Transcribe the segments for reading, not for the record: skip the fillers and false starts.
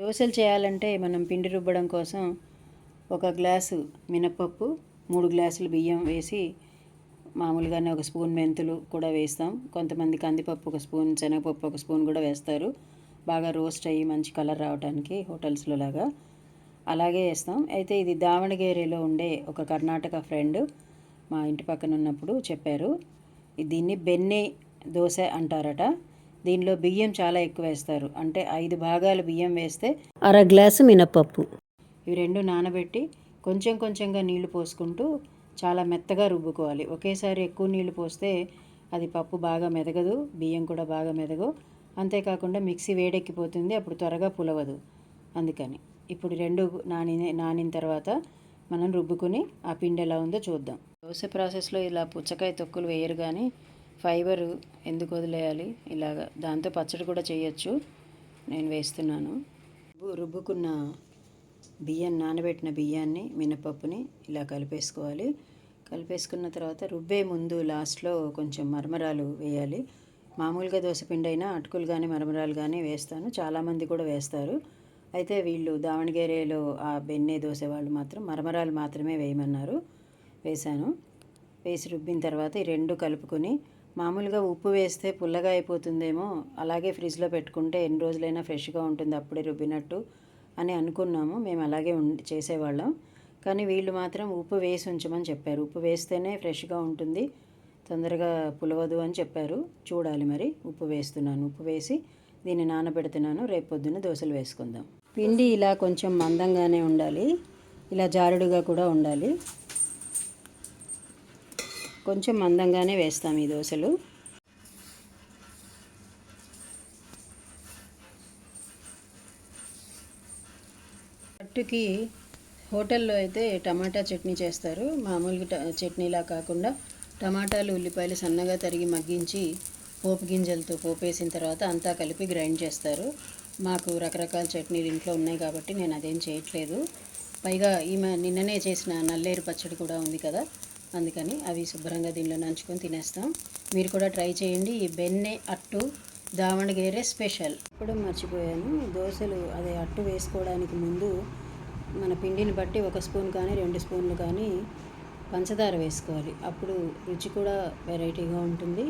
దోశలు చేయాలంటే మనం పిండి రుబ్బడం కోసం ఒక గ్లాసు మినపప్పు, 3 గ్లాసులు బియ్యం వేసి మామూలుగానే ఒక స్పూన్ మెంతులు కూడా వేస్తాం. కొంతమంది కందిపప్పు ఒక స్పూన్, శనగపప్పు ఒక స్పూన్ కూడా వేస్తారు. బాగా రోస్ట్ అయ్యి మంచి కలర్ రావడానికి హోటల్స్లో లాగా అలాగే వేస్తాం. అయితే ఇది దావణగేరేలో ఉండే ఒక కర్ణాటక ఫ్రెండ్ మా ఇంటి పక్కన ఉన్నప్పుడు చెప్పారు. దీన్ని బెన్నె దోశ అంటారట. దీనిలో బియ్యం చాలా ఎక్కువ వేస్తారు. అంటే 5 భాగాలు బియ్యం వేస్తే అర గ్లాసు మినపప్పు. ఇవి రెండు నానబెట్టి కొంచెం కొంచెంగా నీళ్లు పోసుకుంటూ చాలా మెత్తగా రుబ్బుకోవాలి. ఒకేసారి ఎక్కువ నీళ్లు పోస్తే అది పప్పు బాగా మెదగదు, బియ్యం కూడా బాగా మెదగవు. అంతేకాకుండా మిక్సీ వేడెక్కిపోతుంది, అప్పుడు త్వరగా పులవదు. అందుకని ఇప్పుడు రెండు నానిన తర్వాత మనం రుబ్బుకుని ఆ పిండి ఎలా ఉందో చూద్దాం. దోశ ప్రాసెస్లో ఇలా పుచ్చకాయ తొక్కులు వేయరు, కానీ ఫైబరు ఎందుకు వదిలేయాలి? ఇలాగా దాంతో పచ్చడి కూడా చేయొచ్చు. నేను వేస్తున్నాను. రుబ్బుకున్న నానబెట్టిన బియ్యాన్ని, మినపప్పుని ఇలా కలిపేసుకోవాలి. కలిపేసుకున్న తర్వాత రుబ్బే ముందు లాస్ట్లో కొంచెం మరమరాలు వేయాలి. మామూలుగా దోశపిండి అయినా అటుకులు కానీ మరమరాలు కానీ వేస్తాను, చాలామంది కూడా వేస్తారు. అయితే వీళ్ళు దావణగేరేలో ఆ బెన్నె దోశ వాళ్ళు మాత్రం మరమరాలు మాత్రమే వేయమన్నారు. వేశాను. వేసి రుబ్బిన తర్వాత ఈ రెండు కలుపుకొని, మామూలుగా ఉప్పు వేస్తే పుల్లగా అయిపోతుందేమో, అలాగే ఫ్రిడ్జ్లో పెట్టుకుంటే ఎన్ని రోజులైనా ఫ్రెష్గా ఉంటుంది అప్పుడే రుబ్బినట్టు అని అనుకున్నాము. మేము అలాగే చేసేవాళ్ళం. కానీ వీళ్ళు మాత్రం ఉప్పు వేసి ఉంచమని చెప్పారు. ఉప్పు వేస్తేనే ఫ్రెష్గా ఉంటుంది, తొందరగా పులవదు అని చెప్పారు. చూడాలి మరి. ఉప్పు వేస్తున్నాను. ఉప్పు వేసి దీన్ని నానబెడుతున్నాను. రేపు పొద్దున్న దోశలు వేసుకుందాం. పిండి ఇలా కొంచెం మందంగానే ఉండాలి, ఇలా జారుడుగా కూడా ఉండాలి. కొంచెం మందంగానే వేస్తాం ఈ దోశలు. అట్టుకి హోటల్లో అయితే టమాటా చట్నీ చేస్తారు. మామూలుగా చట్నీలా కాకుండా టమాటాలు, ఉల్లిపాయలు సన్నగా తరిగి మగ్గించి పోపు గింజలతో పోపేసిన తర్వాత అంతా కలిపి గ్రైండ్ చేస్తారు. మాకు రకరకాల చట్నీలు ఇంట్లో ఉన్నాయి కాబట్టి నేను అదేం చేయట్లేదు. పైగా నిన్ననే చేసిన నల్లేరు పచ్చడి కూడా ఉంది కదా, అందుకని అవి శుభ్రంగా దీనిలో నంచుకొని తినేస్తాం. మీరు కూడా ట్రై చేయండి. ఈ బెన్నె అట్టు దావణగేరే స్పెషల్. ఇప్పుడు మర్చిపోయాను, దోశలు అట్టు వేసుకోవడానికి ముందు మన పిండిని బట్టి 1 స్పూన్ కానీ 2 స్పూన్లు కానీ పంచదార వేసుకోవాలి. అప్పుడు రుచి కూడా వెరైటీగా ఉంటుంది.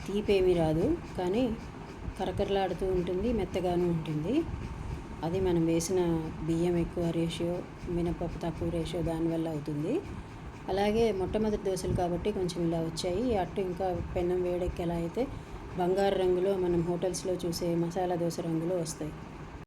తీపేమీ రాదు, కానీ కరకరలాడుతూ ఉంటుంది, మెత్తగాను ఉంటుంది. అది మనం వేసిన బియ్యం ఎక్కువ రేషియో, మినపప్పు తక్కువ రేషియో దానివల్ల అవుతుంది. అలాగే మొట్టమొదటి దోశలు కాబట్టి కొంచెం ఇలా వచ్చాయి. అట్టు ఇంకా పెన్నం వేడెక్కేలా అయితే బంగారు రంగులో మనం హోటల్స్లో చూసే మసాలా దోశ రంగులో వస్తాయి.